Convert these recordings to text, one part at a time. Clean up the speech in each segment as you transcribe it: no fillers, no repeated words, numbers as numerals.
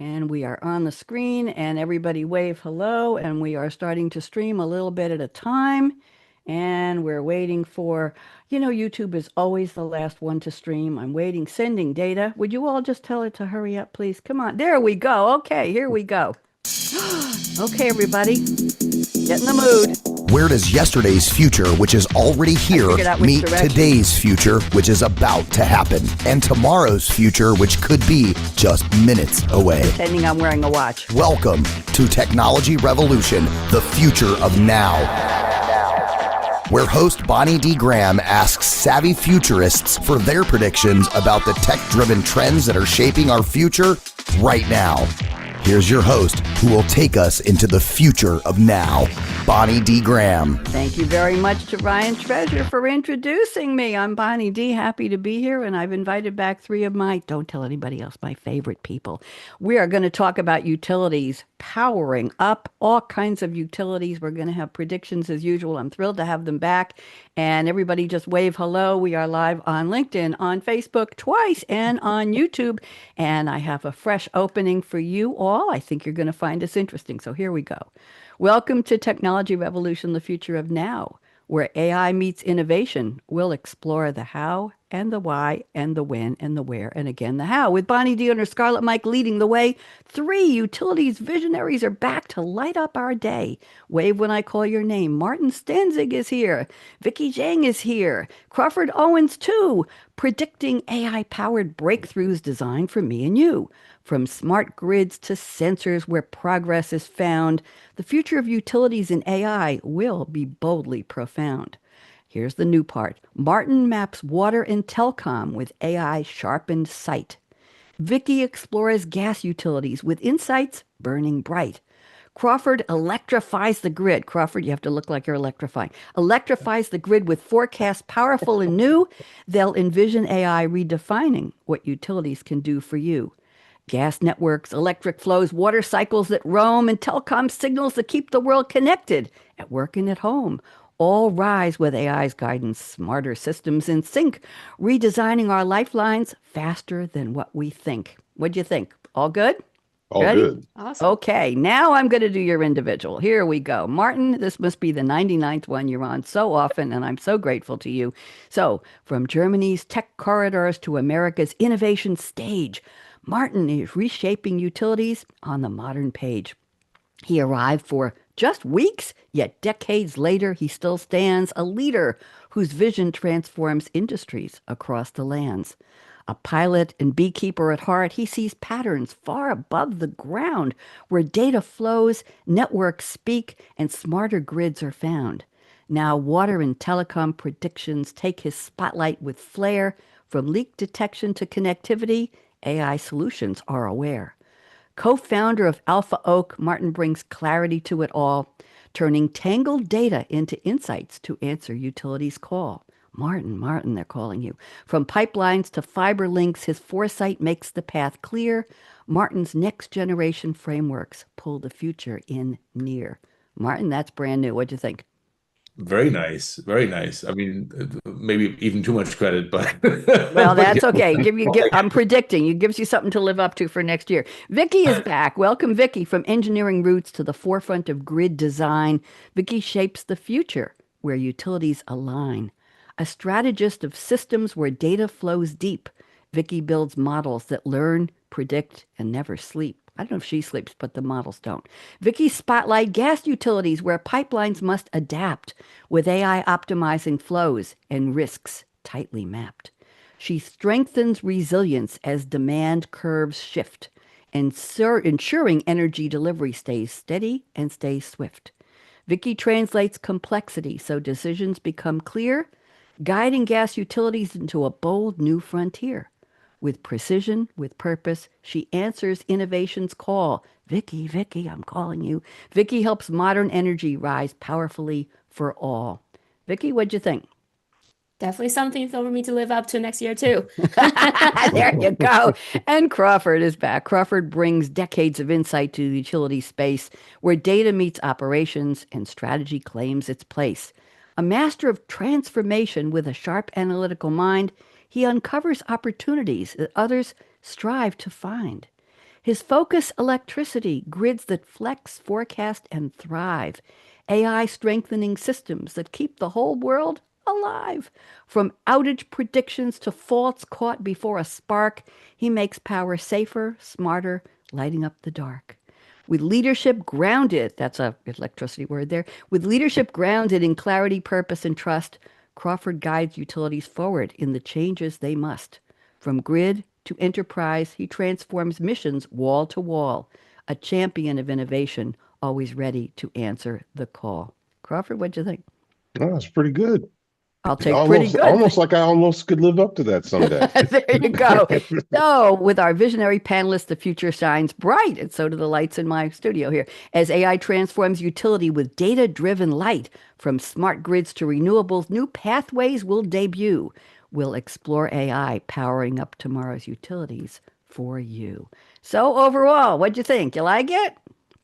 And we are on the screen, and everybody wave hello. And we are starting to stream a little bit at a time. And we're waiting for, YouTube is always the last one to stream. I'm waiting, sending data. Would you all just tell it to hurry up, please? Come on. There we go. Okay, here we go. Okay, everybody, get in the mood. Where does yesterday's future, which is already here, meet today's future, which is about to happen, and tomorrow's future, which could be just minutes away? Pretending I'm wearing a watch. Welcome to Technology Revolution, the future of now. Where host Bonnie D. Graham asks savvy futurists for their predictions about the tech-driven trends that are shaping our future right now. Here's your host, who will take us into the future of now, Bonnie D. Graham. Thank you very much to Ryan Treasure for introducing me. I'm Bonnie D. Happy to be here, and I've invited back three of my, don't tell anybody else, my favorite people. We are going to talk about utilities, powering up all kinds of utilities. We're going to have predictions as usual. I'm thrilled to have them back. And everybody just wave hello. We are live on LinkedIn, on Facebook twice, and on YouTube. And I have a fresh opening for you all. I think you're going to find this interesting. So here we go. Welcome to Technology Revolution, the future of now, where AI meets innovation. We'll explore the how and the why and the when and the where and again the how. With Bonnie D and her Scarlett Mic leading the way, three utilities visionaries are back to light up our day. Wave when I call your name. Martin Stenzig is here. Vicki Zheng is here. Crawford Owens too, predicting AI-powered breakthroughs designed for me and you. From smart grids to sensors where progress is found, the future of utilities in AI will be boldly profound. Here's the new part. Martin maps water and telecom with AI sharpened sight. Vicki explores gas utilities with insights burning bright. Crawford electrifies the grid. Crawford, you have to look like you're electrifying. Electrifies the grid with forecasts powerful and new. They'll envision AI redefining what utilities can do for you. Gas networks, electric flows, water cycles that roam, and telecom signals that keep the world connected at work and at home. All rise with AI's guidance, smarter systems in sync, redesigning our lifelines faster than what we think. What'd you think? All good? All Ready? good. Awesome. Okay, now I'm going to do your individual. Here we go. Martin, this must be the 99th one you're on so often, and I'm so grateful to you. So, from Germany's tech corridors to America's innovation stage, Martin is reshaping utilities on the modern page. He arrived for just weeks, yet decades later, he still stands a leader whose vision transforms industries across the lands. A pilot and beekeeper at heart, he sees patterns far above the ground where data flows, networks speak, and smarter grids are found. Now, water and telecom predictions take his spotlight with flair. From leak detection to connectivity, AI solutions are aware. Co-founder of Alpha Oak, Martin brings clarity to it all, turning tangled data into insights to answer utilities' call. Martin, they're calling you. From pipelines to fiber links, his foresight makes the path clear. Martin's next generation frameworks pull the future in near. Martin, that's brand new. What'd you think? Very nice. Very nice. I mean, maybe even too much credit, but well, that's okay. I'm predicting. It gives you something to live up to for next year. Vicki is back. Welcome, Vicki. From engineering roots to the forefront of grid design, Vicki shapes the future where utilities align. A strategist of systems where data flows deep, Vicki builds models that learn, predict, and never sleep. I don't know if she sleeps, but the models don't. Vicki's spotlight gas utilities where pipelines must adapt with AI optimizing flows and risks tightly mapped. She strengthens resilience as demand curves shift, ensuring energy delivery stays steady and stays swift. Vicki translates complexity so decisions become clear, guiding gas utilities into a bold new frontier. With precision, with purpose, she answers innovation's call. Vicki, I'm calling you. Vicki helps modern energy rise powerfully for all. Vicki, what'd you think? Definitely something for me to live up to next year, too. There you go. And Crawford is back. Crawford brings decades of insight to the utility space where data meets operations and strategy claims its place. A master of transformation with a sharp analytical mind, he uncovers opportunities that others strive to find. His focus, electricity, grids that flex, forecast, and thrive. AI strengthening systems that keep the whole world alive. From outage predictions to faults caught before a spark, he makes power safer, smarter, lighting up the dark. With leadership grounded, that's a electricity word there, with leadership grounded in clarity, purpose, and trust, Crawford guides utilities forward in the changes they must. From grid to enterprise, he transforms missions wall to wall, a champion of innovation, always ready to answer the call. Crawford, what'd you think? Oh, that's pretty good. I'll take pretty Almost, good. almost like I almost could live up to that someday. There you go. So, with our visionary panelists, the future shines bright, and so do the lights in my studio here. As AI transforms utility with data driven light, from smart grids to renewables, new pathways will debut. We'll explore AI powering up tomorrow's utilities for you. So, overall, what'd you think? You like it?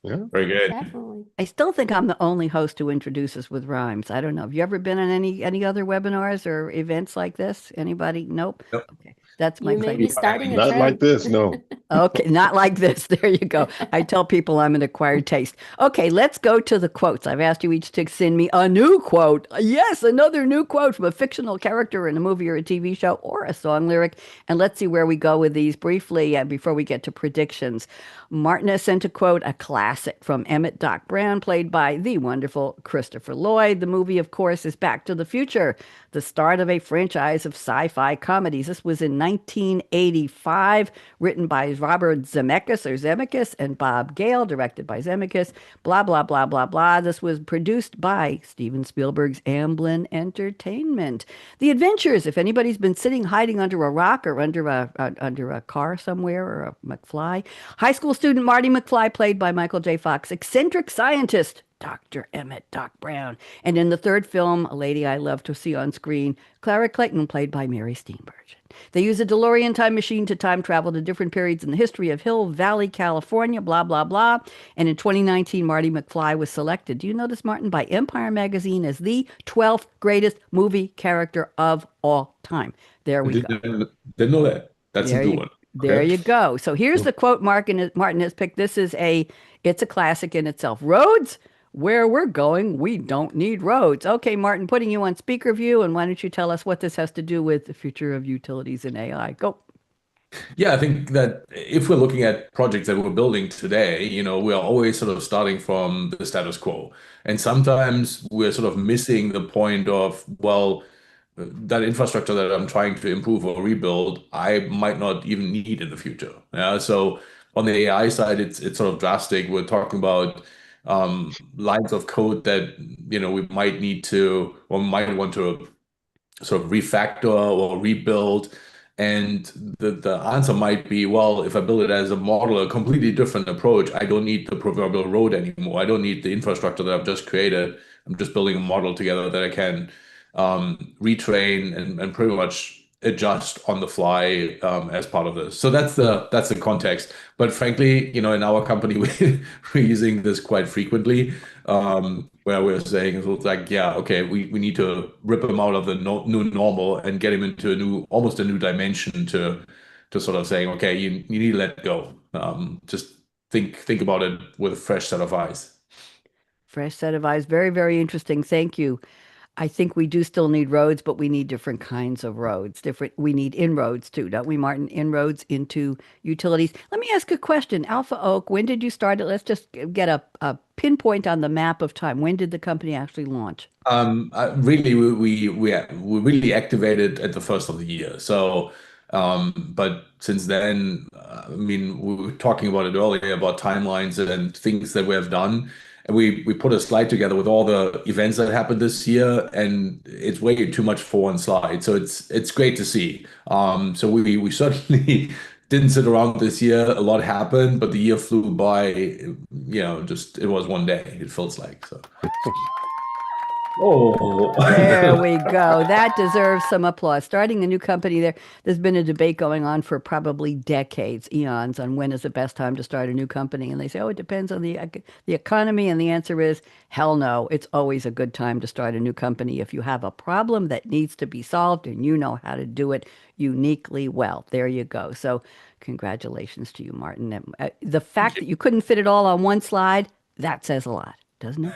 Yeah. Very good. Definitely. I still think I'm the only host who introduces with rhymes. I don't know. Have you ever been on any other webinars or events like this? Anybody? Nope. Nope. Okay. That's my You may claim. be starting a Not like trend. this, no. Okay, not like this. There you go. I tell people I'm an acquired taste. Okay, let's go to the quotes. I've asked you each to send me a new quote. Yes, another new quote from a fictional character in a movie or a TV show or a song lyric. And let's see where we go with these briefly before we get to predictions. Martina sent a quote, a classic from Emmett Doc Brown, played by the wonderful Christopher Lloyd. The movie, of course, is Back to the Future, the start of a franchise of sci-fi comedies. This was in 1985, written by Robert Zemeckis and Bob Gale, directed by Zemeckis, blah, blah, blah, blah, blah. This was produced by Steven Spielberg's Amblin Entertainment. The Adventures, if anybody's been sitting hiding under a rock or under a car somewhere or a McFly. High school student Marty McFly, played by Michael J. Fox. Eccentric scientist Dr. Emmett Doc Brown. And in the third film, a lady I love to see on screen, Clara Clayton, played by Mary Steenburgen. They use a DeLorean time machine to time travel to different periods in the history of Hill Valley, California, blah, blah, blah. And in 2019, Marty McFly was selected, do you know this, Martin, by Empire Magazine as the 12th greatest movie character of all time. There we go. Didn't know that. That's a good one. There you go. So here's the quote Martin has picked. It's a classic in itself. Roads? Where we're going, we don't need roads. Okay, Martin, putting you on speaker view, and why don't you tell us what this has to do with the future of utilities and AI? Go. Yeah, I think that if we're looking at projects that we're building today, we are always sort of starting from the status quo. And sometimes we're sort of missing the point of, well, that infrastructure that I'm trying to improve or rebuild, I might not even need in the future. Yeah. So on the AI side, it's sort of drastic. We're talking about lines of code that we might need to or might want to sort of refactor or rebuild. And the answer might be, well, if I build it as a model, a completely different approach, I don't need the proverbial road anymore. I don't need the infrastructure that I've just created. I'm just building a model together that I can retrain and pretty much adjust on the fly as part of this. So that's the context. But frankly, in our company, we're using this quite frequently, where we're saying it's like, yeah, okay, we need to rip him out of the new normal and get him into almost a new dimension to sort of saying, okay, you need to let go. Just think about it with a fresh set of eyes. Fresh set of eyes. Very, very interesting. Thank you. I think we do still need roads, but we need different kinds of roads. We need inroads too, don't we, Martin? Inroads into utilities. Let me ask a question. Alpha Oak, when did you start it? Let's just get a pinpoint on the map of time. When did the company actually launch? Really, we really activated at the first of the year. So, but since then, I mean, we were talking about it earlier about timelines and things that we have done. And we put a slide together with all the events that happened this year, and it's way too much for one slide. So it's great to see. So we certainly didn't sit around this year. A lot happened, but the year flew by. Just it was one day. It feels like so. Oh, There we go. That deserves some applause. Starting a new company there's been a debate going on for probably decades, eons, on when is the best time to start a new company. And they say, oh, it depends on the economy. And the answer is, hell no. It's always a good time to start a new company if you have a problem that needs to be solved and you know how to do it uniquely well. There you go. So congratulations to you, Martin. The fact that you couldn't fit it all on one slide, that says a lot, doesn't it?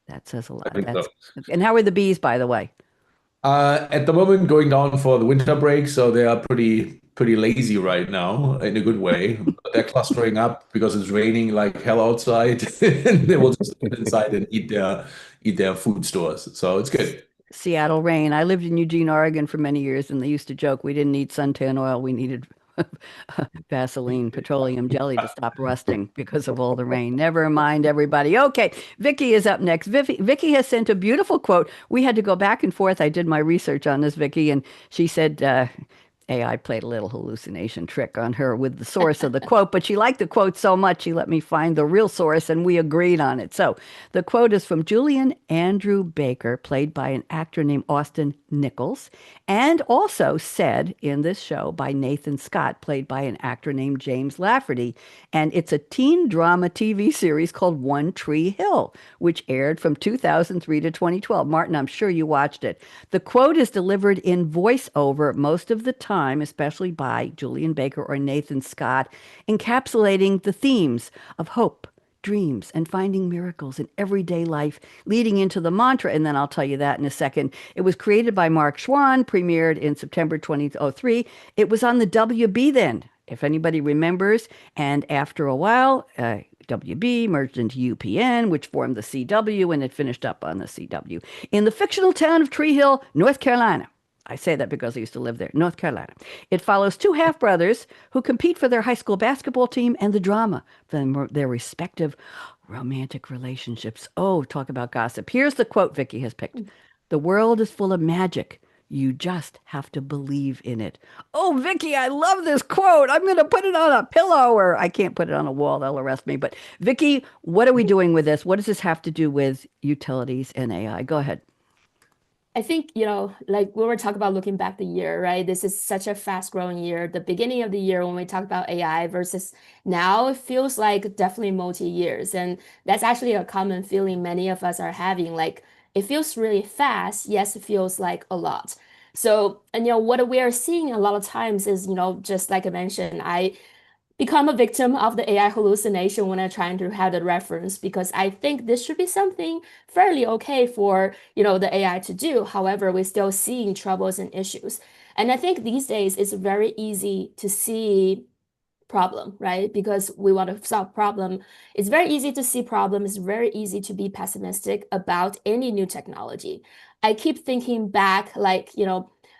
That says a I lot. think so. And how are the bees, by the way? At the moment, going down for the winter break, so they are pretty lazy right now in a good way. But they're clustering up because it's raining like hell outside, and they will just get inside and eat their food stores. So it's good. Seattle rain. I lived in Eugene, Oregon for many years, and they used to joke we didn't need suntan oil. We needed Vaseline, petroleum jelly to stop rusting because of all the rain. Never mind, everybody. Okay, Vicki is up next. Vicki has sent a beautiful quote. We had to go back and forth. I did my research on this, Vicki, and she said AI played a little hallucination trick on her with the source of the quote, but she liked the quote so much she let me find the real source and we agreed on it. So the quote is from Julian Andrew Baker, played by an actor named Austin Nichols, and also said in this show by Nathan Scott, played by an actor named James Lafferty. And it's a teen drama TV series called One Tree Hill, which aired from 2003 to 2012. Martin, I'm sure you watched it. The quote is delivered in voiceover most of the time, especially by Julian Baker or Nathan Scott, encapsulating the themes of hope, dreams, and finding miracles in everyday life, leading into the mantra. And then I'll tell you that in a second. It was created by Mark Schwann, premiered in September 2003. It was on the WB then, if anybody remembers. And after a while, WB merged into UPN, which formed the CW, and it finished up on the CW. In the fictional town of Tree Hill, North Carolina. I say that because I used to live there, North Carolina. It follows two half-brothers who compete for their high school basketball team and the drama from their respective romantic relationships. Oh, talk about gossip. Here's the quote Vicki has picked. The world is full of magic. You just have to believe in it. Oh, Vicki, I love this quote. I'm going to put it on a pillow, or I can't put it on a wall. They'll arrest me. But Vicki, what are we doing with this? What does this have to do with utilities and AI? Go ahead. I think, like we were talking about looking back the year, right? This is such a fast growing year. The beginning of the year when we talk about AI versus now, it feels like definitely multi-years. And that's actually a common feeling many of us are having. Like it feels really fast. Yes, it feels like a lot. So, and what we are seeing a lot of times is, just like I mentioned, I become a victim of the AI hallucination when I'm trying to have the reference because I think this should be something fairly okay for, the AI to do. However, we're still seeing troubles and issues. And I think these days it's very easy to see problem, right? Because we want to solve problem. It's very easy to see problem. It's very easy to be pessimistic about any new technology. I keep thinking back, like,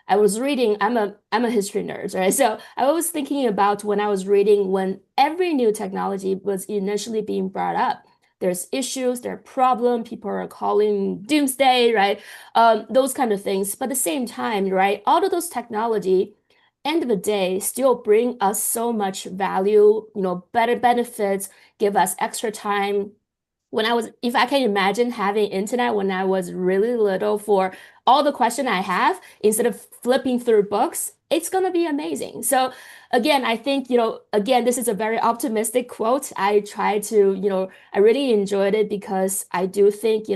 I was reading, I'm a history nerd, right? So I was thinking about when I was reading when every new technology was initially being brought up. There's issues, there are problems, people are calling doomsday, right? Those kind of things. But at the same time, right, all of those technology, end of the day, still bring us so much value, better benefits, give us extra time. If I can imagine having internet when I was really little for all the question I have, instead of flipping through books, it's going to be amazing. So again, I think, again, this is a very optimistic quote. I try to, I really enjoyed it because I do think,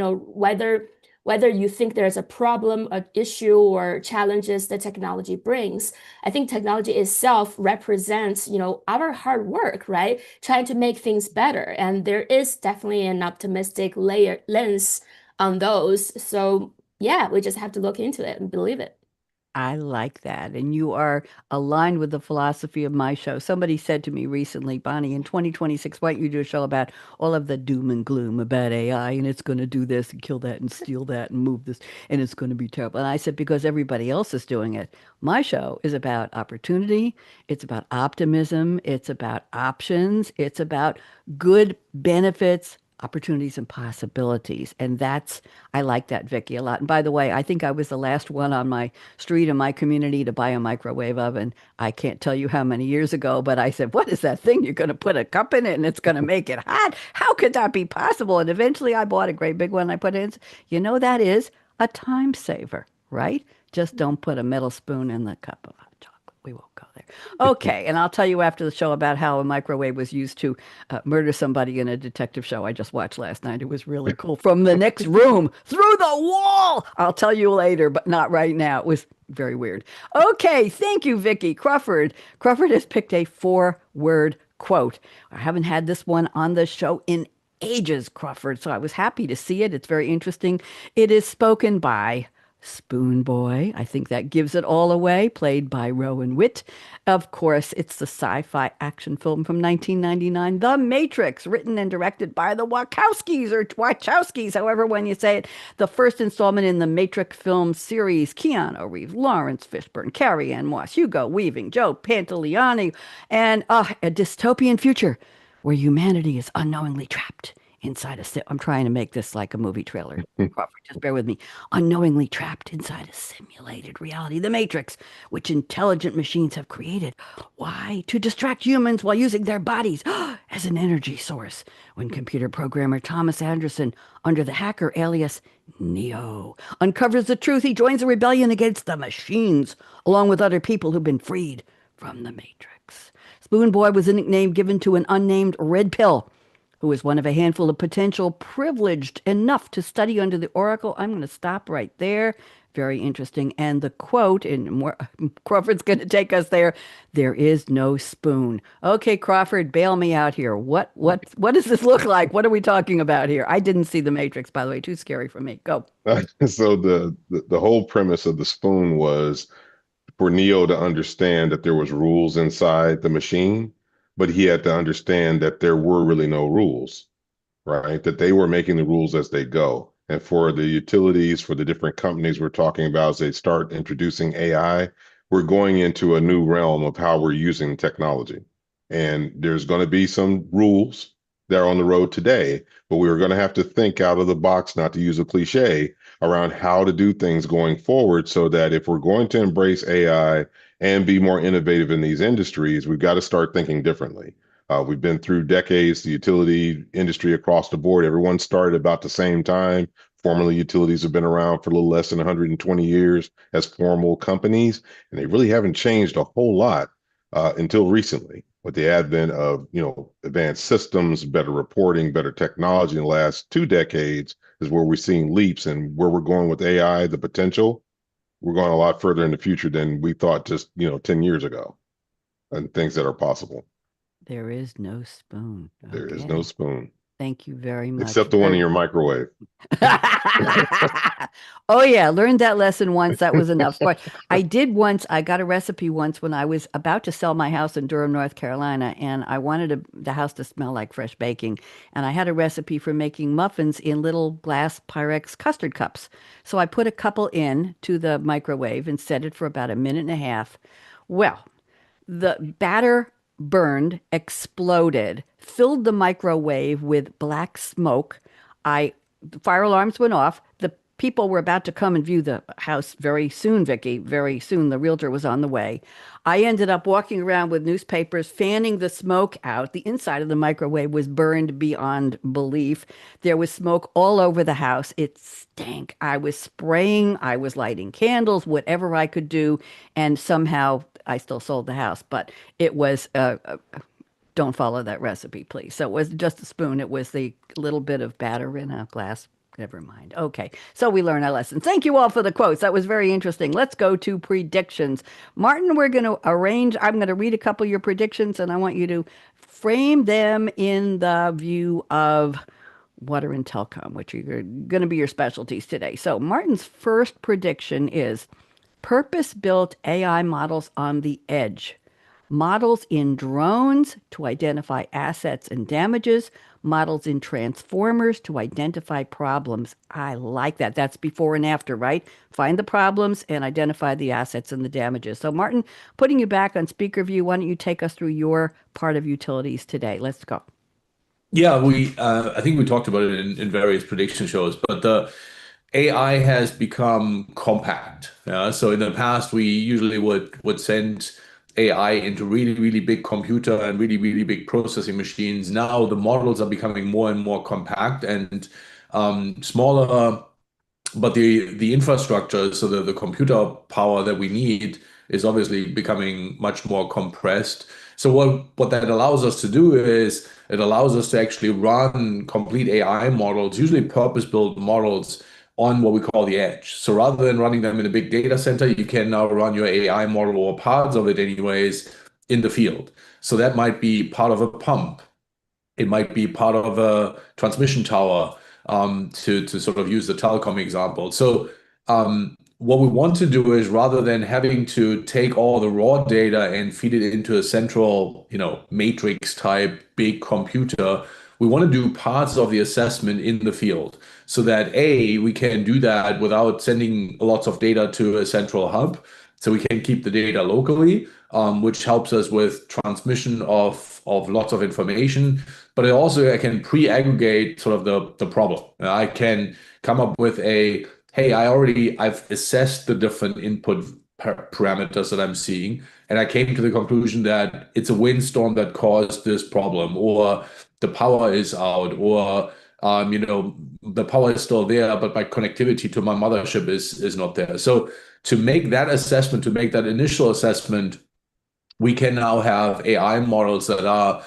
whether you think there's a problem, an issue, or challenges that technology brings, I think technology itself represents, our hard work, right? Trying to make things better. And there is definitely an optimistic lens on those. So yeah, we just have to look into it and believe it. I like that. And you are aligned with the philosophy of my show. Somebody said to me recently, Bonnie, in 2026, why don't you do a show about all of the doom and gloom about AI and it's going to do this and kill that and steal that and move this and it's going to be terrible. And I said, because everybody else is doing it. My show is about opportunity. It's about optimism. It's about options. It's about good benefits, opportunities and possibilities. And I like that, Vicki, a lot. And by the way, I think I was the last one on my street in my community to buy a microwave oven. I can't tell you how many years ago, but I said, what is that thing? You're going to put a cup in it and it's going to make it hot? How could that be possible? And eventually I bought a great big one. I put it in. That is a time saver, right? Just don't put a metal spoon in the cup of hot chocolate. We won't go there. Okay, and I'll tell you after the show about how a microwave was used to murder somebody in a detective show I just watched last night. It was really cool. From the next room, through the wall. I'll tell you later, but not right now. It was very weird. Okay, thank you, Vicki. Crawford. Crawford has picked a 4-word quote. I haven't had this one on the show in ages, Crawford, so I was happy to see it. It's very interesting. It is spoken by Spoon Boy. I think that gives it all away, played by Rowan Witt. Of course, it's the sci-fi action film from 1999, The Matrix, written and directed by the Wachowskis, or Wachowskis, however one you say it. The first installment in the Matrix film series. Keanu Reeves, Lawrence Fishburne, Carrie-Anne Moss, Hugo Weaving, Joe Pantoliano, and a dystopian future where humanity is unknowingly trapped inside I'm trying to make this like a movie trailer. Crawford, just bear with me. Unknowingly trapped inside a simulated reality, the Matrix, which intelligent machines have created. Why? To distract humans while using their bodies as an energy source. When computer programmer Thomas Anderson, under the hacker alias Neo, uncovers the truth, he joins a rebellion against the machines, along with other people who've been freed from the Matrix. Spoon Boy was a nickname given to an unnamed red pill who was one of a handful of potential privileged enough to study under the Oracle. I'm going to stop right there. Very interesting. And the quote, and more, Crawford's going to take us there. There is no spoon. Okay, Crawford, bail me out here. What does this look like? What are we talking about here? I didn't see The Matrix, by the way. Too scary for me. Go. So the whole premise of the spoon was for Neo to understand that there was rules inside the machine, but he had to understand that there were really no rules, right? That they were making the rules as they go. And for the utilities, for the different companies we're talking about, as they start introducing AI, we're going into a new realm of how we're using technology. And there's going to be some rules that are on the road today, but we're going to have to think out of the box, not to use a cliche, around how to do things going forward, so that if we're going to embrace AI and be more innovative in these industries, we've got to start thinking differently. We've been through decades, the utility industry across the board, everyone started about the same time. Formerly, utilities have been around for a little less than 120 years as formal companies, and they really haven't changed a whole lot until recently. With the advent of, advanced systems, better reporting, better technology in the last 2 decades is where we're seeing leaps, and where we're going with AI, the potential, we're going a lot further in the future than we thought just, 10 years ago, and things that are possible. There is no spoon. There is no spoon. Thank you very much. Except the one in your microwave. Oh, yeah. Learned that lesson once. That was enough. I got a recipe once when I was about to sell my house in Durham, North Carolina, and I wanted the house to smell like fresh baking. And I had a recipe for making muffins in little glass Pyrex custard cups. So I put a couple in to the microwave and set it for about a minute and a half. Well, the batter burned, exploded, filled the microwave with black smoke. The fire alarms went off. The people were about to come and view the house very soon, Vicki. Very soon. The realtor was on the way. I ended up walking around with newspapers, fanning the smoke out. The inside of the microwave was burned beyond belief. There was smoke all over the house. It stank. I was spraying. I was lighting candles, whatever I could do. And somehow I still sold the house. But it was... don't follow that recipe, please. So it was just a spoon. It was the little bit of batter in a glass. Never mind. Okay. So we learned our lesson. Thank you all for the quotes. That was very interesting. Let's go to predictions. Martin, we're going to I'm going to read a couple of your predictions, and I want you to frame them in the view of Water and Telecom, which are going to be your specialties today. So Martin's first prediction is purpose-built AI models on the edge. Models in drones to identify assets and damages, models in transformers to identify problems. I like that. That's before and after, right? Find the problems and identify the assets and the damages. So Martin, putting you back on speaker view, why don't you take us through your part of utilities today? Let's go. Yeah, I think we talked about it in various prediction shows, but the AI has become compact. So in the past, we usually would send AI into really, really big computer and really, really big processing machines. Now the models are becoming more and more compact and smaller, but the infrastructure, so the computer power that we need is obviously becoming much more compressed. So what that allows us to do is it allows us to actually run complete AI models, usually purpose-built models, on what we call the edge. So rather than running them in a big data center, you can now run your AI model, or parts of it anyways, in the field. So that might be part of a pump. It might be part of a transmission tower, to sort of use the telecom example. So what we want to do is, rather than having to take all the raw data and feed it into a central, matrix type big computer, we want to do parts of the assessment in the field, so that we can do that without sending lots of data to a central hub. So we can keep the data locally, which helps us with transmission of lots of information. But I can pre-aggregate sort of the problem. I can come up with hey, I've assessed the different input parameters that I'm seeing, and I came to the conclusion that it's a windstorm that caused this problem, or the power is out, or the power is still there, but my connectivity to my mothership is not there. So to make that assessment, to make that initial assessment, we can now have AI models that are,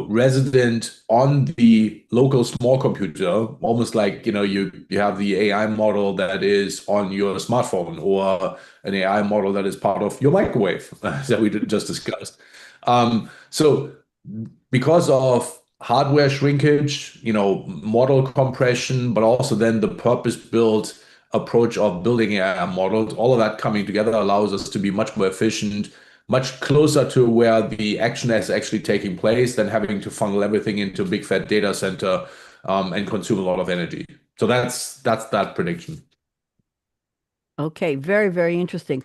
resident on the local small computer, almost like, you have the AI model that is on your smartphone, or an AI model that is part of your microwave that we just discussed. So because of hardware shrinkage, model compression, but also then the purpose-built approach of building AI models, all of that coming together allows us to be much more efficient, much closer to where the action is actually taking place, than having to funnel everything into a big fat data center, and consume a lot of energy. So that's that prediction. Okay, very, very interesting.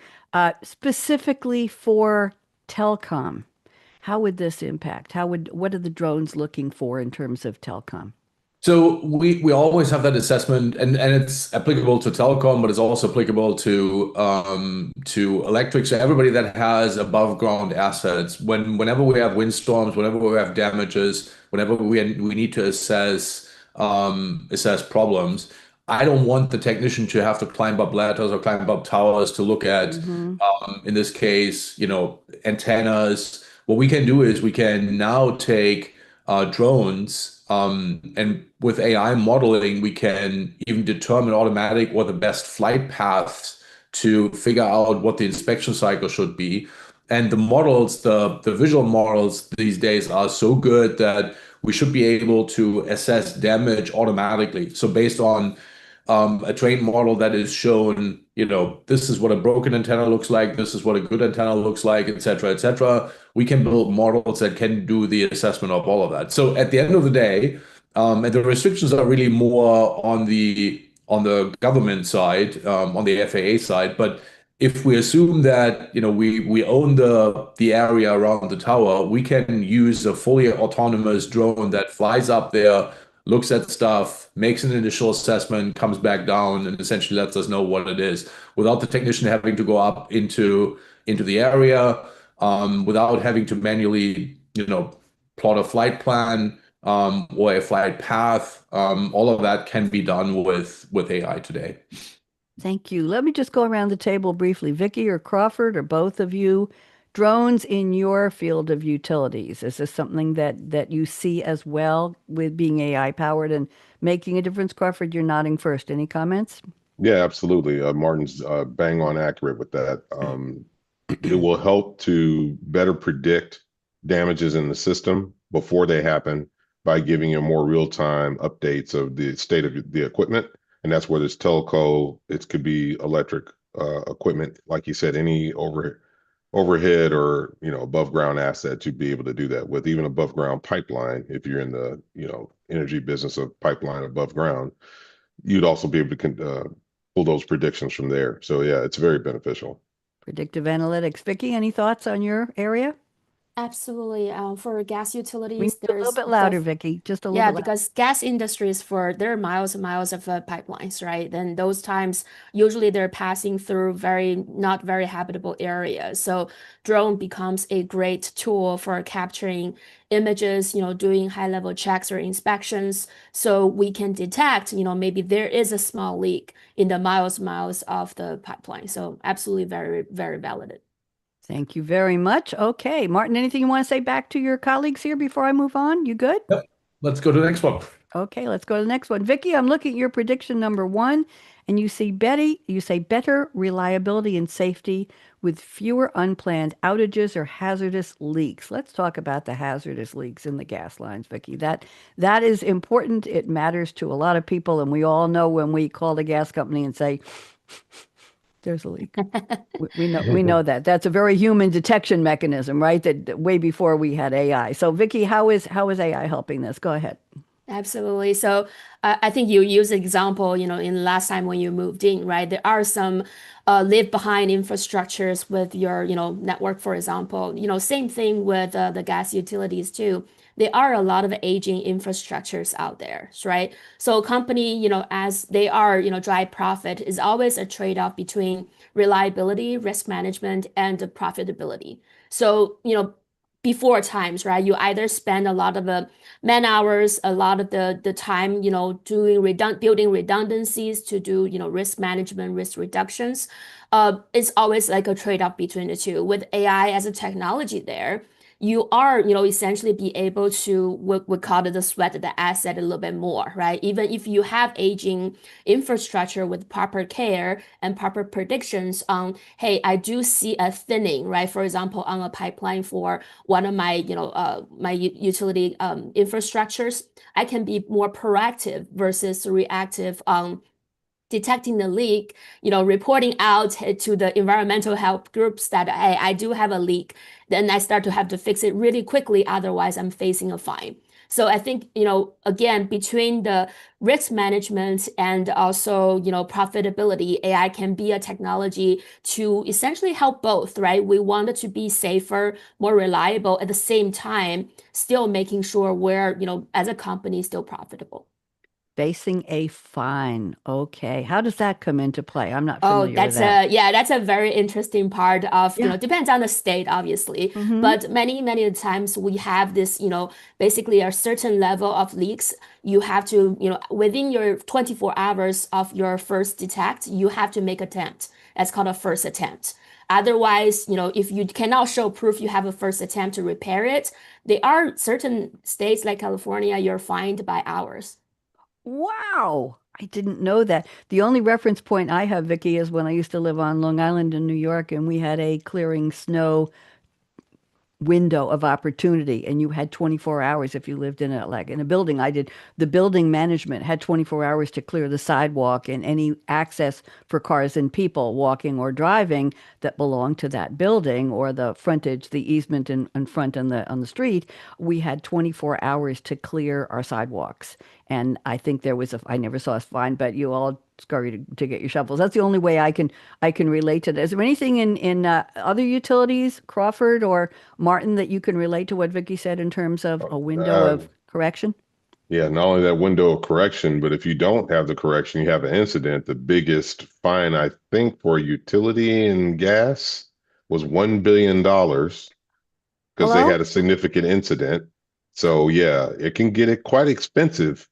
Specifically for telecom, how would this impact? What are the drones looking for in terms of telecom? So we always have that assessment, and it's applicable to telecom, but it's also applicable to electric. So everybody that has above ground assets, whenever we have windstorms, whenever we have damages, whenever we need to assess problems, I don't want the technician to have to climb up ladders or climb up towers to look at, Mm-hmm. in this case, antennas. What we can do is we can now take drones. And with AI modeling, we can even determine automatic what the best flight paths, to figure out what the inspection cycle should be. And the models, the visual models these days are so good that we should be able to assess damage automatically. So based on a trained model that is shown, this is what a broken antenna looks like, this is what a good antenna looks like, et cetera, et cetera. We can build models that can do the assessment of all of that. So at the end of the day, and the restrictions are really more on the government side, on the FAA side. But if we assume that we own the area around the tower, we can use a fully autonomous drone that flies up there, looks at stuff, makes an initial assessment, comes back down, and essentially lets us know what it is, without the technician having to go up into the area, without having to manually, plot a flight plan, or a flight path. All of that can be done with AI today. Thank you. Let me just go around the table briefly. Vicki or Crawford, or both of you, drones in your field of utilities. Is this something that you see as well, with being AI powered and making a difference? Crawford, you're nodding first. Any comments? Yeah, absolutely. Martin's bang on accurate with that. It will help to better predict damages in the system before they happen, by giving you more real-time updates of the state of the equipment. And that's whether it's telco, it could be electric equipment, like you said, any overhead or above ground asset, to be able to do that with. Even above ground pipeline, if you're in the energy business of pipeline above ground, you'd also be able to pull those predictions from there. So yeah, it's very beneficial. Predictive analytics. Vicki, any thoughts on your area? Absolutely. For gas We need utilities, a little there's bit louder, Vicki. Just a little yeah, bit louder. because gas industries, there are miles and miles of pipelines, right? Then those times, usually they're passing through not very habitable areas. So drone becomes a great tool for capturing images, doing high level checks or inspections. So we can detect, maybe there is a small leak in the miles of the pipeline. So absolutely very, very valid. Thank you very much. Okay, Martin, anything you want to say back to your colleagues here before I move on? You good? Yep. Let's go to the next one. Okay, let's go to the next one. Vicki, I'm looking at your prediction number one, and you say better reliability and safety with fewer unplanned outages or hazardous leaks. Let's talk about the hazardous leaks in the gas lines, Vicki. That is important. It matters to a lot of people, and we all know when we call the gas company and say, there's a leak. We know that. That's a very human detection mechanism, right? That way before we had AI. So Vicki, how is AI helping this? Go ahead. Absolutely. So I think you use example, in last time when you moved in, right? There are some leave behind infrastructures with your, network, for example. Same thing with the gas utilities too. There are a lot of aging infrastructures out there, right? So company, as they are, drive profit is always a trade-off between reliability, risk management, and profitability. So, before times, right? You either spend a lot of man hours, a lot of the time, building redundancies to do, risk management, risk reductions. It's always like a trade-off between the two. With AI as a technology there, you are, essentially be able to we call it the sweat the asset a little bit more, right? Even if you have aging infrastructure with proper care and proper predictions on, hey, I do see a thinning, right? For example, on a pipeline for one of my, my utility infrastructures, I can be more proactive versus reactive on detecting the leak, reporting out to the environmental health groups that, hey, I do have a leak. Then I start to have to fix it really quickly. Otherwise, I'm facing a fine. So I think, again, between the risk management and also, profitability, AI can be a technology to essentially help both, right? We want it to be safer, more reliable, at the same time, still making sure we're, as a company, still profitable. Facing a fine. Okay. How does that come into play? I'm not Oh, familiar with that. that's a very interesting part of, Yeah. depends on the state, obviously. Mm-hmm. But many times we have this, basically a certain level of leaks. You have to, within your 24 hours of your first detect, you have to make attempt. That's called a first attempt. Otherwise, if you cannot show proof you have a first attempt to repair it, there are certain states like California, you're fined by hours. Wow. I didn't know that. The only reference point I have, Vicki, is when I used to live on Long Island in New York and we had a clearing snow window of opportunity and you had 24 hours if you lived in a building. I did the building management had 24 hours to clear the sidewalk and any access for cars and people walking or driving that belonged to that building or the frontage, the easement in front on the street. We had 24 hours to clear our sidewalks. And I think I never saw a fine, but you all scurry to get your shovels. That's the only way I can relate to this. Is there anything in other utilities, Crawford or Martin, that you can relate to what Vicki said in terms of a window Uh, of correction? yeah, not only that window of correction, but if you don't have the correction, you have an incident. The biggest fine, I think, for utility and gas was $1 billion because they Hello? had a significant incident. So yeah, it can get it quite expensive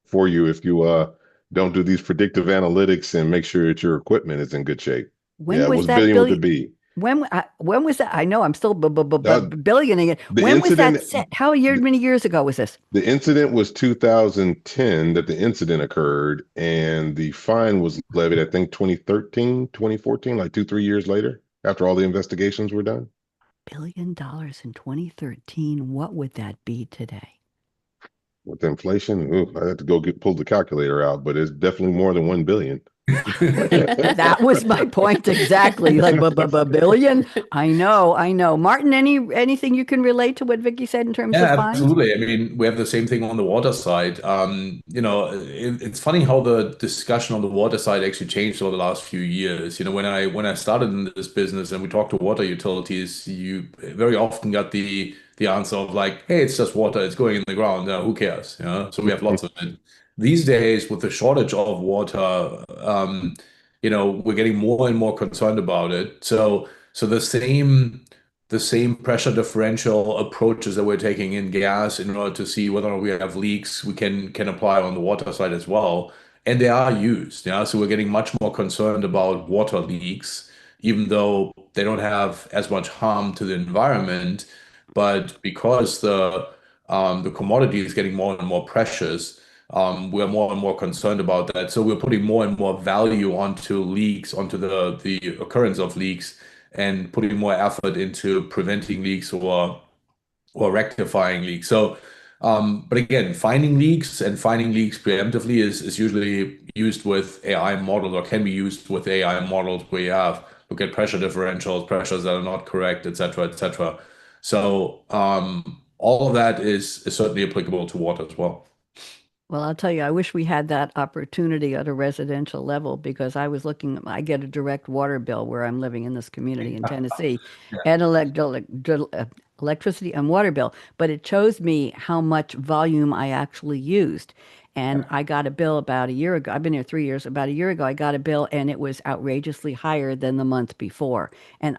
for you if you don't do these predictive analytics and make sure that your equipment is in good shape. When Yeah, it was was that billion with a billion? B. When was that? I know I'm still Uh, billioning it. the When was that incident set? How many years ago was this? The incident was 2010 that the incident occurred, and the fine was levied, I think, 2013, 2014, like 2, 3 years later, after all the investigations were done. $1 billion in 2013. What would that be today? With inflation, ooh, I had to go pull the calculator out, but it's definitely more than 1 billion. That was my point exactly. Like billion. I know. Martin, anything you can relate to what Vicky said in terms of Yeah, fines? absolutely. I mean, we have the same thing on the water side. It's funny how the discussion on the water side actually changed over the last few years. When I started in this business and we talked to water utilities, you very often got the answer of like, "Hey, it's just water. It's going in the ground. Who cares?" So we have lots of it. These days, with the shortage of water, we're getting more and more concerned about it. So the same pressure differential approaches that we're taking in gas in order to see whether or not we have leaks, we can apply on the water side as well. And they are used. So we're getting much more concerned about water leaks, even though they don't have as much harm to the environment. But because the commodity is getting more and more precious, we're more and more concerned about that. So we're putting more and more value onto leaks, onto the occurrence of leaks, and putting more effort into preventing leaks or rectifying leaks. So, but again, finding leaks and finding leaks preemptively is usually used with AI models, or can be used with AI models where you have look at pressure differentials, pressures that are not correct, et cetera, et cetera. So, all of that is certainly applicable to water as well. Well, I'll tell you, I wish we had that opportunity at a residential level because I was looking, I get a direct water bill where I'm living in this community in Tennessee, and electricity and water bill, but it shows me how much volume I actually used. And I got a bill about a year ago. I've been here 3 years. About a year ago, I got a bill and it was outrageously higher than the month before. And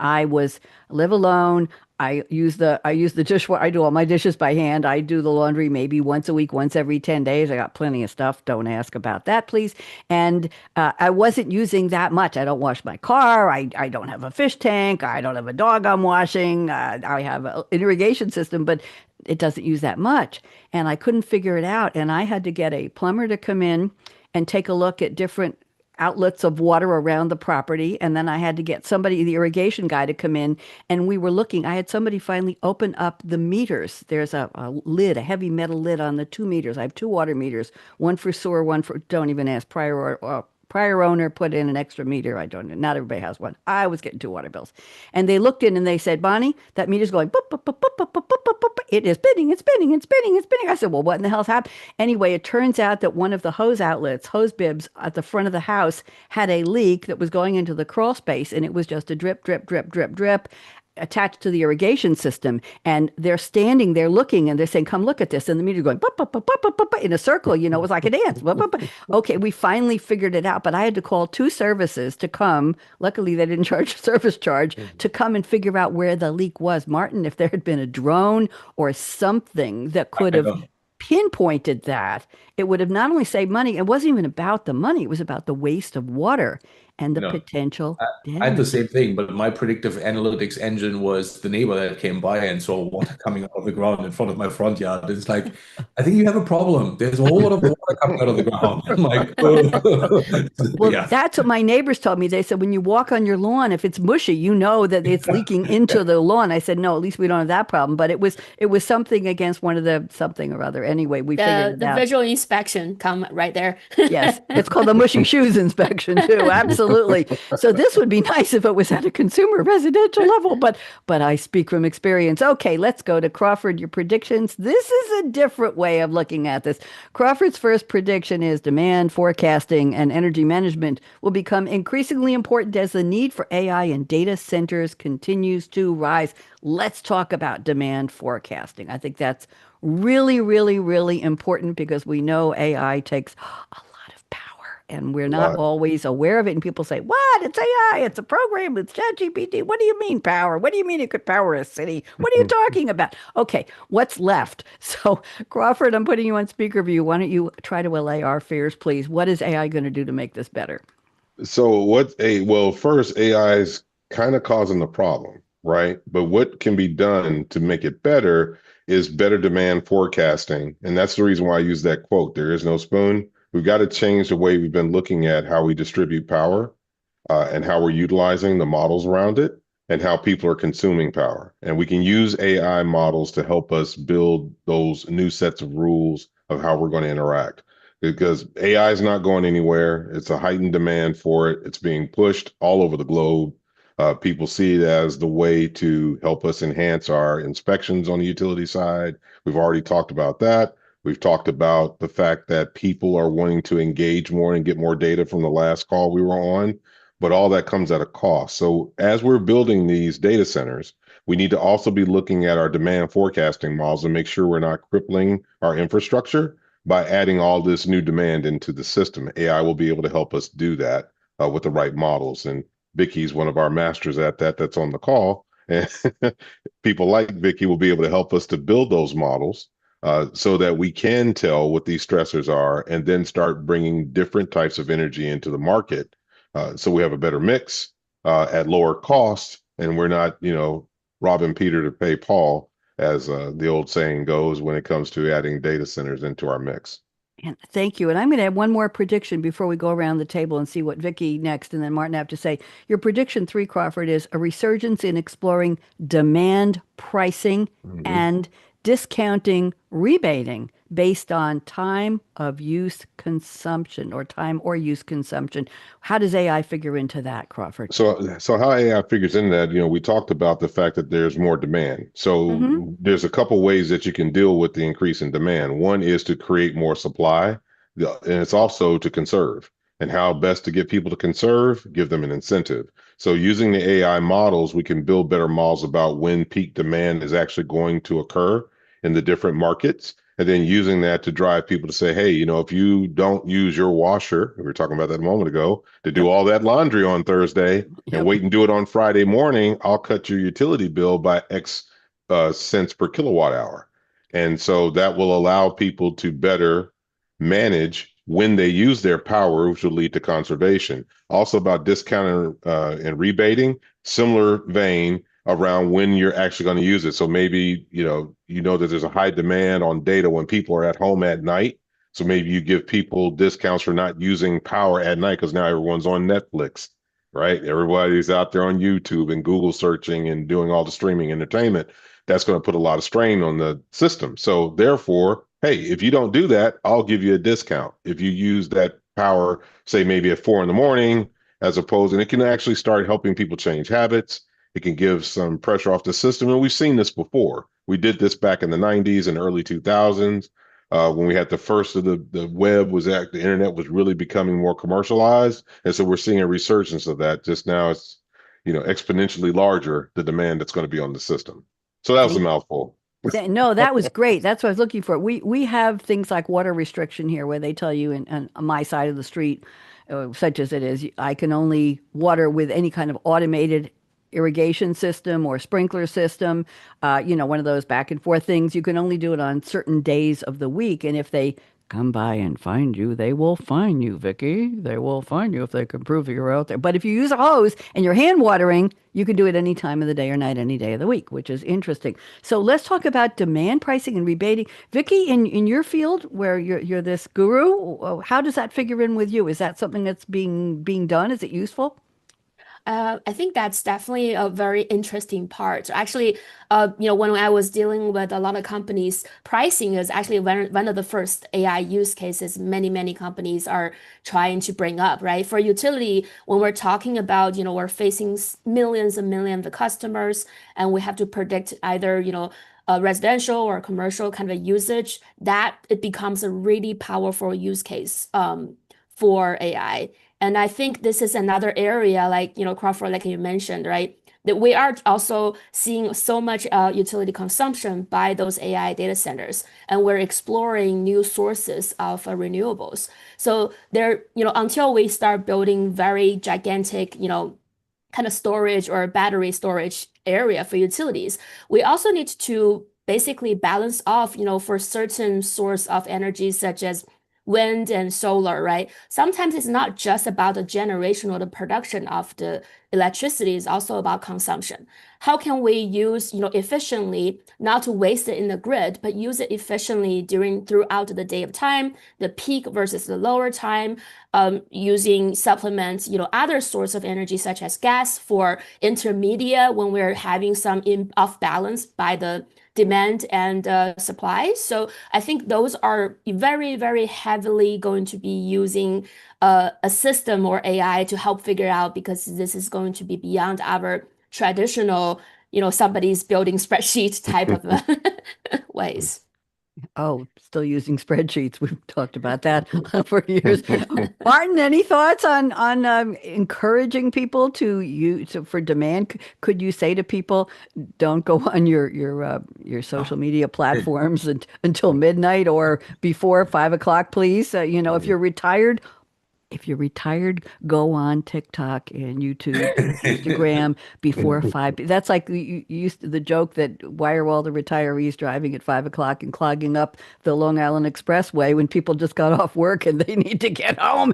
live alone. I use the dishwasher. I do all my dishes by hand. I do the laundry maybe once a week, once every 10 days. I got plenty of stuff. Don't ask about that, please. And I wasn't using that much. I don't wash my car. I don't have a fish tank. I don't have a dog I'm washing. I have an irrigation system, but it doesn't use that much. And I couldn't figure it out. And I had to get a plumber to come in and take a look at different outlets of water around the property. And then I had to get somebody, the irrigation guy, to come in. And we were looking. I had somebody finally open up the meters. There's a lid, a heavy metal lid on the 2 meters. I have two water meters, one for sewer, one for, don't even ask, prior owner put in an extra meter. I don't know. Not everybody has one. I was getting two water bills. And they looked in and they said, Bonnie, that meter's going, boop, boop, boop, boop, boop, boop, boop, boop. It is spinning, it's spinning, it's spinning, it's spinning. I said, well, what in the hell's happened? Anyway, it turns out that one of the hose bibs at the front of the house had a leak that was going into the crawl space, and it was just a drip, drip, drip, drip, drip attached to the irrigation system. And they're standing there looking and they're saying, come look at this. And the meter going bup, bup, bup, bup, bup, bup, in a circle, it was like a dance. Bup, bup, bup. Okay, we finally figured it out, but I had to call two services to come. Luckily, they didn't charge a service charge to come and figure out where the leak was. Martin, if there had been a drone or something that could have pinpointed that, it would have not only saved money, it wasn't even about the money, it was about the waste of water and the potential I had the damage. same thing, but my predictive analytics engine was the neighbor that came by and saw water coming out of the ground in front of my front yard. It's like, I think you have a problem. There's a whole lot of water coming out of the ground. I'm like, Well, yeah. that's what my neighbors told me. They said, when you walk on your lawn, if it's mushy, you know that it's leaking into the lawn. I said, no, at least we don't have that problem. But it was something against one of the something or other. Anyway, we figured it The out. visual inspection come right there. Yes, it's called the mushy shoes inspection too. Absolutely. So this would be nice if it was at a consumer residential level, but I speak from experience. Okay, let's go to Crawford. Your predictions. This is a different way of looking at this. Crawford's first prediction is demand forecasting and energy management will become increasingly important as the need for AI in data centers continues to rise. Let's talk about demand forecasting. I think that's really, really, really important because we know AI takes a lot of power and we're A not lot. always aware of it. And people say, what? It's AI. It's a program. It's ChatGPT. What do you mean power? What do you mean it could power a city? What are you talking about? Okay, what's left? So, Crawford, I'm putting you on speaker view. Why don't you try to allay our fears, please? What is AI going to do to make this better? So first, AI is kind of causing the problem, right? But what can be done to make it better is better demand forecasting. And that's the reason why I use that quote, there is no spoon. We've got to change the way we've been looking at how we distribute power, and how we're utilizing the models around it and how people are consuming power. And we can use AI models to help us build those new sets of rules of how we're going to interact, because AI is not going anywhere. It's a heightened demand for it. It's being pushed all over the globe. People see it as the way to help us enhance our inspections on the utility side. We've already talked about that. We've talked about the fact that people are wanting to engage more and get more data from the last call we were on, but all that comes at a cost. So as we're building these data centers, we need to also be looking at our demand forecasting models and make sure we're not crippling our infrastructure by adding all this new demand into the system. AI will be able to help us do that with the right models. And Vicki's one of our masters at that, that's on the call. And people like Vicki will be able to help us to build those models so that we can tell what these stressors are and then start bringing different types of energy into the market. So we have a better mix, at lower cost, and we're not, robbing Peter to pay Paul, as the old saying goes, when it comes to adding data centers into our mix. And thank you. And I'm going to add one more prediction before we go around the table and see what Vicki next and then Martin have to say. Your prediction 3, Crawford, is a resurgence in exploring demand pricing Mhm. and discounting rebating based on time of use consumption or time or use consumption. How does AI figure into that, Crawford? So how AI figures into that, we talked about the fact that there's more demand. So Mm-hmm. there's a couple ways that you can deal with the increase in demand. One is to create more supply, and it's also to conserve. And how best to get people to conserve, give them an incentive. So using the AI models, we can build better models about when peak demand is actually going to occur in the different markets. And then using that to drive people to say, hey, if you don't use your washer, we were talking about that a moment ago, to do Yep. all that laundry on Thursday and Yep. wait and do it on Friday morning, I'll cut your utility bill by X cents per kilowatt hour. And so that will allow people to better manage when they use their power, which will lead to conservation. Also about discounting and rebating, similar vein around when you're actually going to use it. So maybe, that there's a high demand on data when people are at home at night. So maybe you give people discounts for not using power at night because now everyone's on Netflix, right? Everybody's out there on YouTube and Google searching and doing all the streaming entertainment. That's going to put a lot of strain on the system. So therefore, hey, if you don't do that, I'll give you a discount. If you use that power, say maybe at 4 in the morning, as opposed, and it can actually start helping people change habits. It can give some pressure off the system. And we've seen this before. We did this back in the 90s and early 2000s when we had the first of the web the internet was really becoming more commercialized. And so we're seeing a resurgence of that. Just now it's, exponentially larger, the demand that's going to be on the system. So that was a Thank mouthful. No, that was great. That's what I was looking for. We have things like water restriction here, where they tell you on my side of the street, such as it is, I can only water with any kind of automated irrigation system or sprinkler system. One of those back and forth things. You can only do it on certain days of the week, and if they come by and find you, they will fine you, Vicki. They will fine you if they can prove that you're out there. But if you use a hose and you're hand watering, you can do it any time of the day or night, any day of the week, which is interesting. So let's talk about demand pricing and rebating. Vicki, in your field where you're this guru, how does that figure in with you? Is that something that's being done? Is it useful? I think that's definitely a very interesting part. Actually, when I was dealing with a lot of companies, pricing is actually one of the first AI use cases many companies are trying to bring up, right? For utility, when we're talking about, we're facing millions and millions of customers, and we have to predict either, a residential or commercial kind of usage, that it becomes a really powerful use case for AI. And I think this is another area, like, Crawford, like you mentioned, right? That we are also seeing so much utility consumption by those AI data centers, and we're exploring new sources of renewables. So there, until we start building very gigantic, kind of storage or battery storage area for utilities, we also need to basically balance off, for certain source of energy, such as wind and solar, right? Sometimes it's not just about the generation or the production of the electricity, it's also about consumption. How can we use, efficiently, not to waste it in the grid, but use it efficiently throughout the day of time, the peak versus the lower time, using supplements, other source of energy such as gas for intermediate when we're having some off balance by the demand and supply. So I think those are very heavily going to be using a system or AI to help figure out, because this is going to be beyond our traditional, somebody's building spreadsheet type of ways. Oh, still using spreadsheets. We've talked about that for years. Martin, any thoughts on encouraging people to use for demand? Could you say to people, don't go on your social media platforms until midnight or before 5 o'clock, please? If you're retired, if you're retired, go on TikTok and YouTube and Instagram before five. That's like you used to, the joke that why are all the retirees driving at 5 o'clock and clogging up the Long Island Expressway when people just got off work and they need to get home?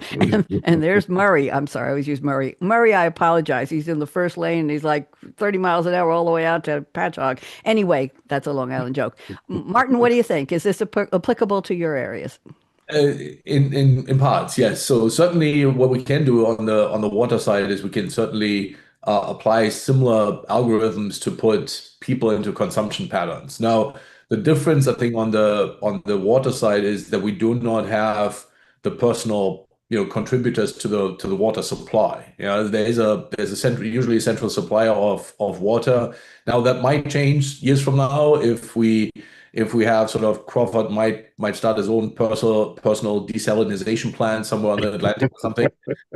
And there's Murray. I'm sorry, I always use Murray. Murray, I apologize. He's in the first lane and he's like 30 miles an hour all the way out to Patchogue. Anyway, that's a Long Island joke. Martin, what do you think? Is this applicable to your areas? In parts, yes. So certainly, what we can do on the water side is we can certainly apply similar algorithms to put people into consumption patterns. Now, the difference I think on the water side is that we do not have the personal contributors to the water supply. There's a central, usually a central supplier of water. Now that might change years from now if we have sort of Crawford might start his own personal desalination plant somewhere on the Atlantic or something.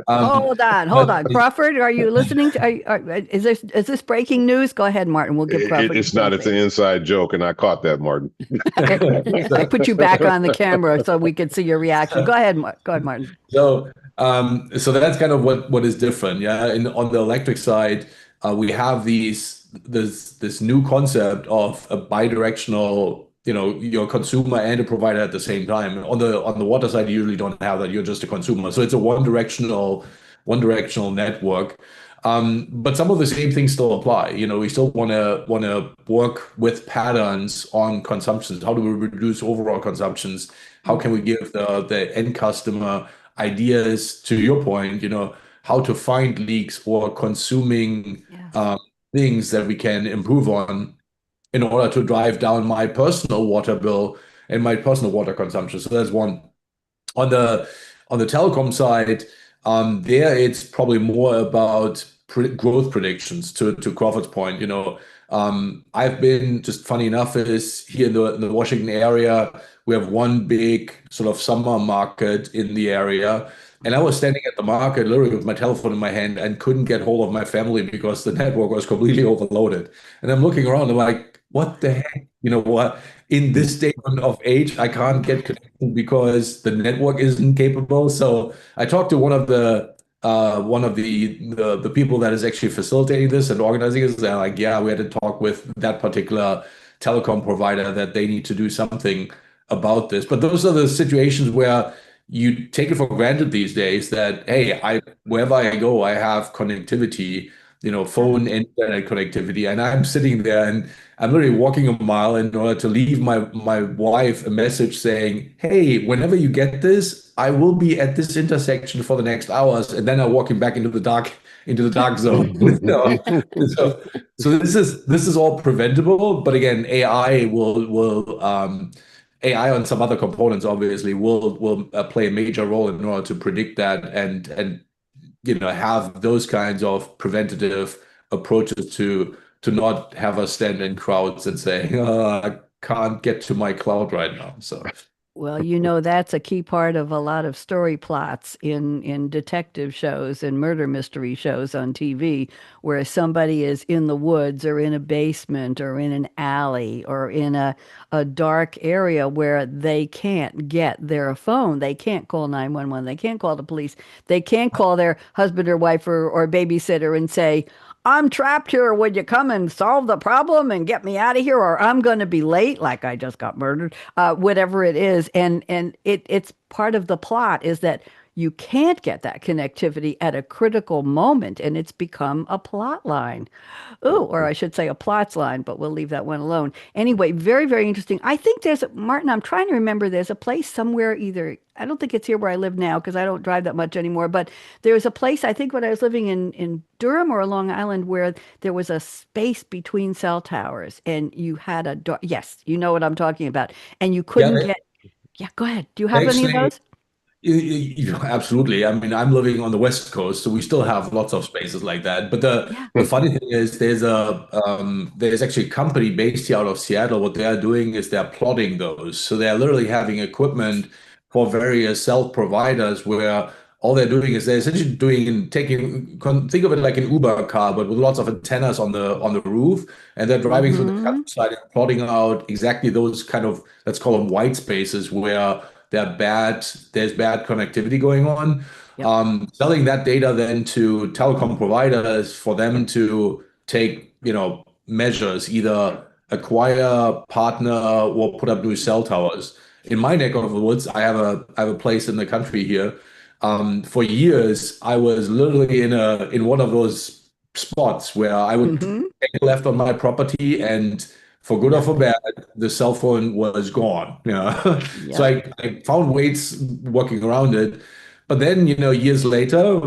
Hold on. Crawford, are you listening to, is this breaking news? Go ahead, Martin. We'll give Crawford. It's not. It's an inside joke, and I caught that, Martin. I put you back on the camera so we could see your reaction. Go ahead, Martin. So that's kind of what is different. Yeah, on the electric side, we have this new concept of a bidirectional, your consumer and a provider at the same time. On the water side, you usually don't have that. You're just a consumer. So it's a one directional network. But some of the same things still apply. We still want to work with patterns on consumptions. How do we reduce overall consumptions? How can we give the end customer ideas, to your point, how to find leaks or consuming things that we can improve on in order to drive down my personal water bill and my personal water consumption. So that's one. On the telecom side, there it's probably more about growth predictions. To Crawford's point, I've been, just funny enough, is here in the Washington area, we have one big sort of summer market in the area. And I was standing at the market literally with my telephone in my hand and couldn't get hold of my family because the network was completely overloaded. And I'm looking around, I'm like, what the heck? You know what? In this day of age, I can't get connected because the network isn't capable. So I talked to one of the people that is actually facilitating this and organizing this. They're like, yeah, we had to talk with that particular telecom provider that they need to do something about this. But those are the situations where you take it for granted these days that, hey, wherever I go, I have connectivity, phone and internet connectivity. And I'm sitting there and I'm literally walking a mile in order to leave my wife a message saying, hey, whenever you get this, I will be at this intersection for the next hours. And then I'm walking back into the dark zone. So this is all preventable. But again, AI AI on some other components obviously will play a major role in order to predict that and have those kinds of preventative approaches to not have us stand in crowds and say, I can't get to my cloud right now. So. Well, that's a key part of a lot of story plots in detective shows and murder mystery shows on TV, where somebody is in the woods or in a basement or in an alley or in a dark area where they can't get their phone. They can't call 911. They can't call the police. They can't call their husband or wife or babysitter and say, I'm trapped here. Would you come and solve the problem and get me out of here? Or I'm going to be late, like I just got murdered, whatever it is. And it's part of the plot is that you can't get that connectivity at a critical moment, and it's become a plot line. Oh, or I should say a plots line, but we'll leave that one alone. Anyway, very, very interesting. I think Martin, I'm trying to remember, there's a place somewhere I don't think it's here where I live now because I don't drive that much anymore, but there's a place, I think when I was living in Durham or Long Island, where there was a space between cell towers and you had yes, you know what I'm talking about. And you couldn't go ahead. Do you have any of those? Absolutely. I mean, I'm living on the West Coast, so we still have lots of spaces like that. But the funny thing is, there's actually a company based here out of Seattle. What they are doing is they're plotting those. So they're literally having equipment for various cell providers where all they're doing is they're essentially think of it like an Uber car, but with lots of antennas on the roof, and they're driving through the countryside and plotting out exactly those kind of, let's call them white spaces where there's bad connectivity going on. Yep. Selling that data then to telecom providers for them to take, measures, either acquire, partner, or put up new cell towers. In my neck of the woods, I have a place in the country here. For years, I was literally in one of those spots where I would Mm-hmm. take a left on my property, and for good or for Nothing. bad, the cell phone was gone. So Yep. I found ways working around it. But then, years later,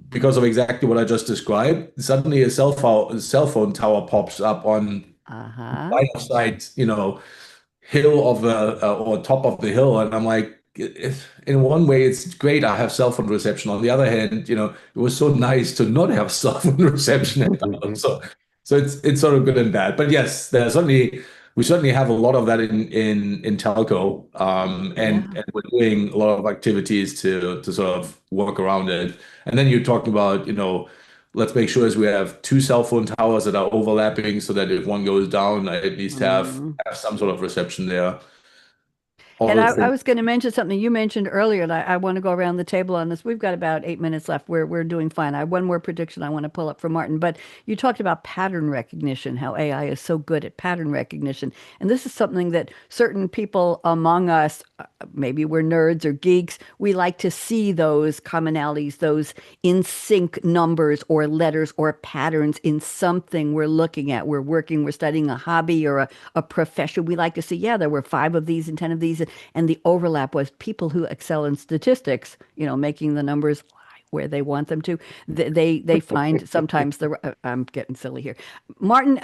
because of exactly what I just described, suddenly a cell phone tower pops up on Uh-huh. line of sight, hill of the or top of the hill, and I'm like, in one way, it's great. I have cell phone reception. On the other hand, it was so nice to not have cell phone reception at all. So it's sort of good and bad. But yes, we certainly have a lot of that in telco, and Yeah. we're doing a lot of activities to sort of work around it. And then you talked about, let's make sure as we have two cell phone towers that are overlapping so that if one goes down, I at least Mm. have some sort of reception there. All And those I things. was going to mention something you mentioned earlier, and I want to go around the table on this. We've got about 8 minutes left. We're doing fine. I have one more prediction I want to pull up from Martin, but you talked about pattern recognition, how AI is so good at pattern recognition. And this is something that certain people among us, maybe we're nerds or geeks, we like to see those commonalities, those in sync numbers or letters or patterns in something we're looking at. We're working, we're studying a hobby or a profession. We like to see, yeah, there were 5 of these and 10 of these. And the overlap was people who excel in statistics, making the numbers lie where they want them to. They find sometimes I'm getting silly here. Martin,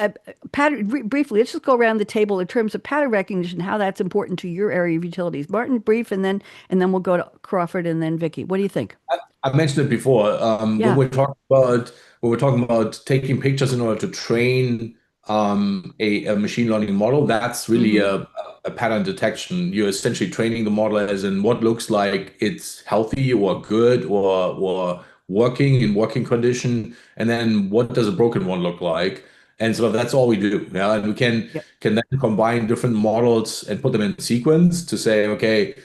pattern briefly, let's just go around the table in terms of pattern recognition, how that's important to your area of utilities. Martin, brief, and then we'll go to Crawford and then Vicki. What do you think? I mentioned it before. When Yeah. we're talking about taking pictures in order to train a machine learning model, that's really Mm-hmm. a pattern detection. You're essentially training the model as in what looks like it's healthy or good or working in working condition, and then what does a broken one look like? And so that's all we do. Yeah, and we can Yep. can then combine different models and put them in sequence to say, okay,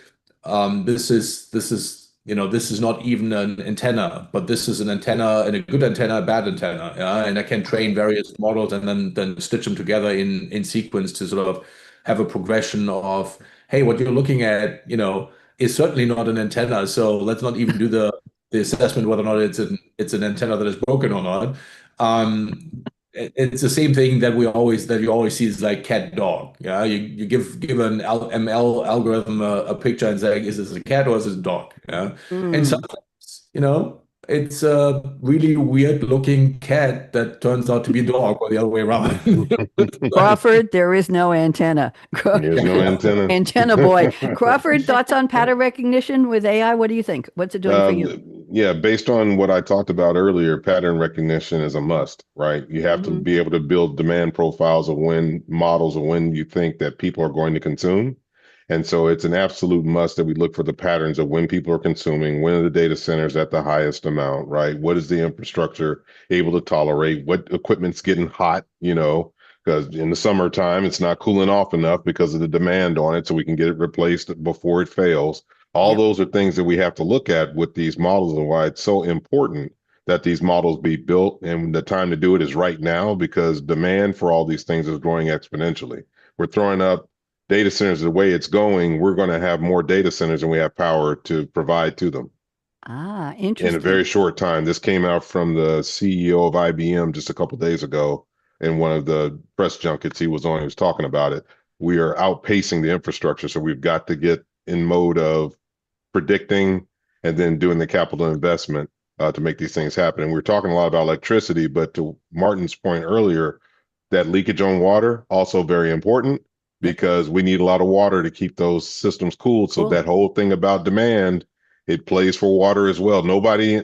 this is not even an antenna, but this is an antenna and a good antenna, a bad antenna. Yeah? And I can train various models and then stitch them together in sequence to sort of have a progression of, hey, what you're looking at, is certainly not an antenna. So let's not even do the assessment whether or not it's an antenna that is broken or not. It's the same thing that you always see is like cat dog. Yeah, you give an ML algorithm a picture and say, is this a cat or is this a dog? Yeah, and Mm. sometimes it's a really weird looking cat that turns out to be a dog or the other way around. Crawford, there is no antenna. There's no antenna. Antenna boy. Crawford, thoughts on pattern recognition with AI? What do you think? What's it doing for you? Yeah, based on what I talked about earlier, pattern recognition is a must, right? You have to Hmm. be able to build demand profiles of when models of when you think that people are going to consume. And so it's an absolute must that we look for the patterns of when people are consuming, when are the data centers at the highest amount, right? What is the infrastructure able to tolerate? What equipment's getting hot, because in the summertime, it's not cooling off enough because of the demand on it, so we can get it replaced before it fails. All Yep. those are things that we have to look at with these models and why it's so important that these models be built. And the time to do it is right now because demand for all these things is growing exponentially. We're throwing up data centers the way it's going. We're going to have more data centers than we have power to provide to them Ah, in a interesting. very short time. This came out from the CEO of IBM just a couple of days ago in one of the press junkets he was on. He was talking about it. We are outpacing the infrastructure, so we've got to get in mode of predicting and then doing the capital investment to make these things happen. And we are talking a lot about electricity, but to Martin's point earlier, that leakage on water also very important Yep. because we need a lot of water to keep those systems cooled. So Cool. that whole thing about demand, it plays for water as well. Nobody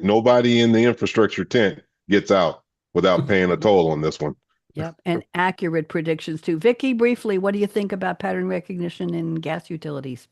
in the infrastructure tent gets out without paying a toll on this one. Yep. And accurate predictions too. Vicky, briefly, what do you think about pattern recognition in gas utilities?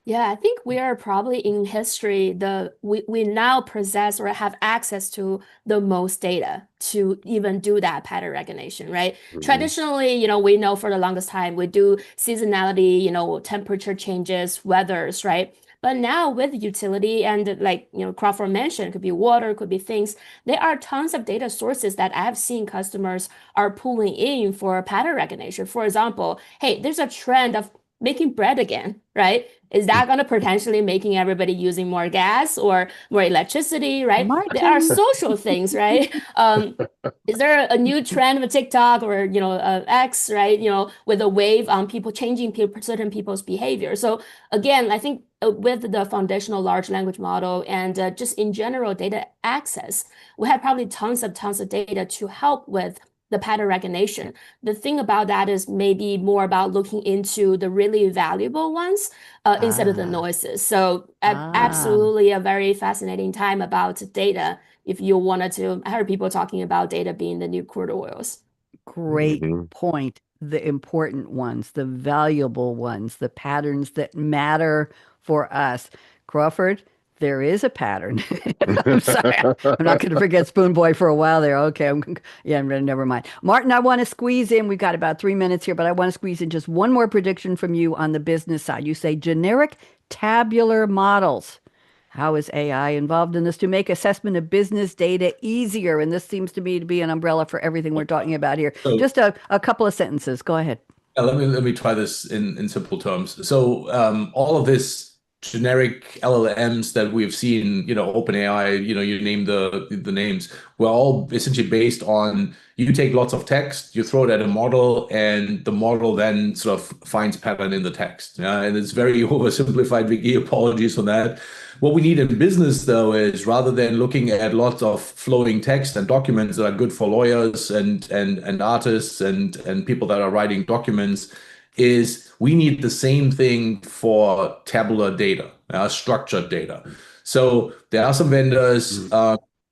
Yeah, I think we are probably in history we now possess or have access to the most data to even do that pattern recognition, right? Mhm. Traditionally, we know for the longest time we do seasonality, temperature changes, weathers, right? But now with utility and like, Crawford mentioned, it could be water, it could be things. There are tons of data sources that I've seen customers are pulling in for pattern recognition. For example, hey, there's a trend of making bread again, right? Is that going to potentially making everybody using more gas or more electricity, right? There are Martin. social things, right? Is there a new trend with TikTok or X, right? With a wave on people changing certain people's behavior. So again, I think with the foundational large language model and just in general data access, we have probably tons of data to help with the pattern recognition. The thing about that is maybe more about looking into the really valuable ones instead of the noises. So absolutely a very fascinating time about data. If you wanted to, I heard people talking about data being the new crude oils. Great point. The important ones, the valuable ones, the patterns that matter for us. Crawford, there is a pattern. I'm sorry. I'm not going to forget Spoon Boy for a while there. Okay. Never mind. Martin, I want to squeeze in. We've got about 3 minutes here, but I want to squeeze in just one more prediction from you on the business side. You say generic tabular models. How is AI involved in this to make assessment of business data easier? And this seems to me to be an umbrella for everything we're talking about here. So, just a couple of sentences. Go ahead. let me try this in simple terms. So all of this generic LLMs that we've seen, OpenAI, you name the names, were all essentially based on you take lots of text, you throw it at a model, and the model then sort of finds pattern in the text. And it's very oversimplified, Vicki. Apologies for that. What we need in business, though, is rather than looking at lots of flowing text and documents that are good for lawyers and artists and people that are writing documents, is we need the same thing for tabular data, structured data. So there are some vendors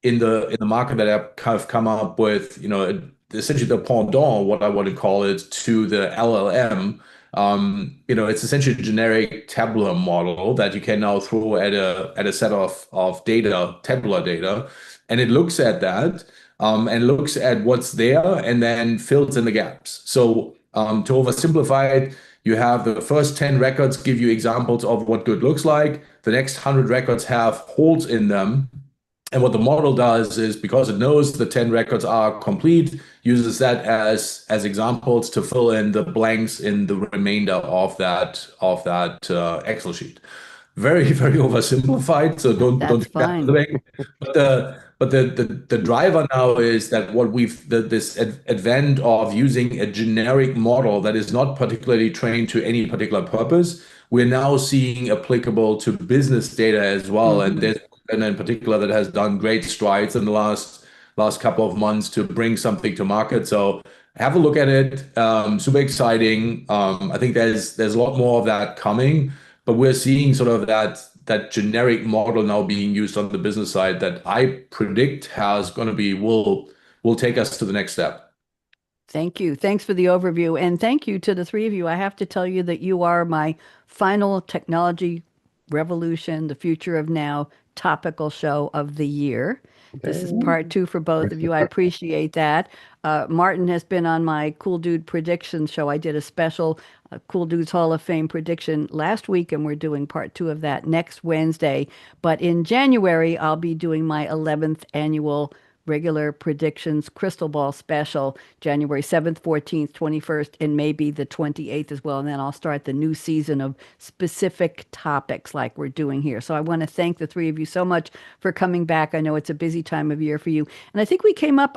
in the market that have kind of come up with, essentially the pendant, what I want to call it, to the LLM. It's essentially a generic tabular model that you can now throw at a set of data, tabular data, and it looks at that and looks at what's there and then fills in the gaps. So to oversimplify it, you have the first 10 records give you examples of what good looks like. The next 100 records have holes in them. And what the model does is, because it knows the 10 records are complete, uses that as examples to fill in the blanks in the remainder of that Excel sheet. Very, very oversimplified. So don't That's fine. But the driver now is that this advent of using a generic model that is not particularly trained to any particular purpose, we're now seeing applicable to business data as well. And there's one in particular that has done great strides in the last couple of months to bring something to market. So have a look at it. Super exciting. I think there's a lot more of that coming, but we're seeing sort of that generic model now being used on the business side that I predict will take us to the next step. Thank you. Thanks for the overview. And thank you to the three of you. I have to tell you that you are my final technology revolution, the future of now topical show of the year. This is part 2 for both of you. I appreciate that. Martin has been on my Cool Dude prediction show. I did a special Cool Dudes Hall of Fame prediction last week, and we're doing part 2 of that next Wednesday. But in January, I'll be doing my 11th annual regular predictions crystal ball special, January 7th, 14th, 21st, and maybe the 28th as well. And then I'll start the new season of specific topics like we're doing here. So I want to thank the three of you so much for coming back. I know it's a busy time of year for you. And I think we came up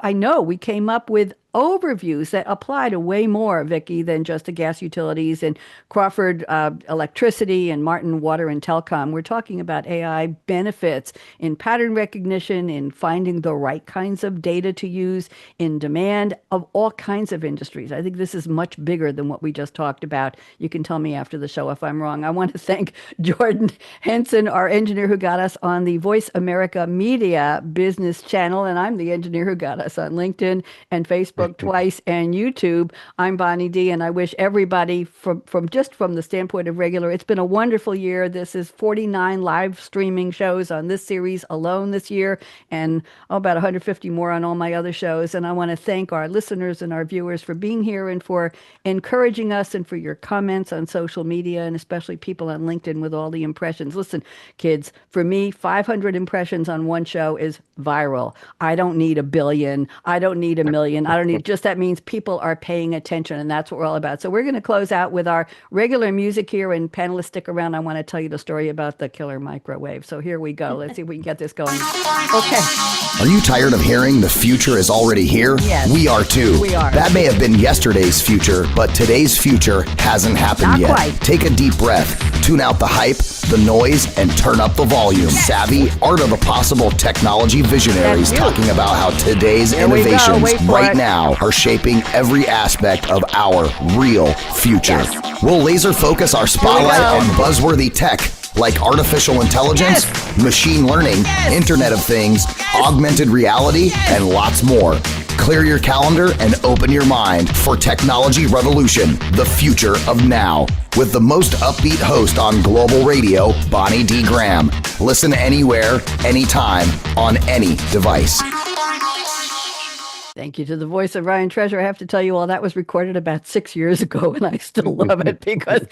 with overviews that apply to way more, Vicki, than just the gas utilities, and Crawford electricity, and Martin water and telecom. We're talking about AI benefits in pattern recognition, in finding the right kinds of data to use, in demand of all kinds of industries. I think this is much bigger than what we just talked about. You can tell me after the show if I'm wrong. I want to thank Jordan Henson, our engineer who got us on the Voice America Media Business channel, and I'm the engineer who got us on LinkedIn and Facebook Facebook twice, and YouTube. I'm Bonnie D, and I wish everybody from the standpoint of regular, it's been a wonderful year. This is 49 live streaming shows on this series alone this year, and about 150 more on all my other shows. And I want to thank our listeners and our viewers for being here and for encouraging us and for your comments on social media, and especially people on LinkedIn with all the impressions. Listen, kids, for me, 500 impressions on one show is viral. I don't need a billion. I don't need a million. I don't need, just that means people are paying attention, and that's what we're all about. So we're going to close out with our regular music here, and panelists stick around. I want to tell you the story about the killer microwave. So here we go. Let's see if we can get this going. Okay. Are you tired of hearing the future is already here? Yes. We are too. We are. That may have been yesterday's future, but today's future hasn't happened Not yet. quite. Take a deep breath, tune out the hype, the noise, and turn up the volume. Yes. Savvy, art of the possible technology visionaries That's you. talking about how today's Here we go. innovations Wait for right it. now are shaping every aspect of our real future. Yes. We'll laser focus our spotlight go. on buzzworthy tech like artificial intelligence, machine learning, Internet of Things, augmented reality, and lots more. Clear your calendar and open your mind for Technology Revolution, the future of now, with the most upbeat host on global radio, Bonnie D. Graham. Listen anywhere, anytime, on any device. Thank you to the voice of Ryan Treasure. I have to tell you all that was recorded about 6 years ago, and I still love it because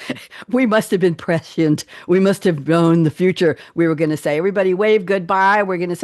we must have been prescient. We must have known the future. We were going to say, everybody wave goodbye. We're going to say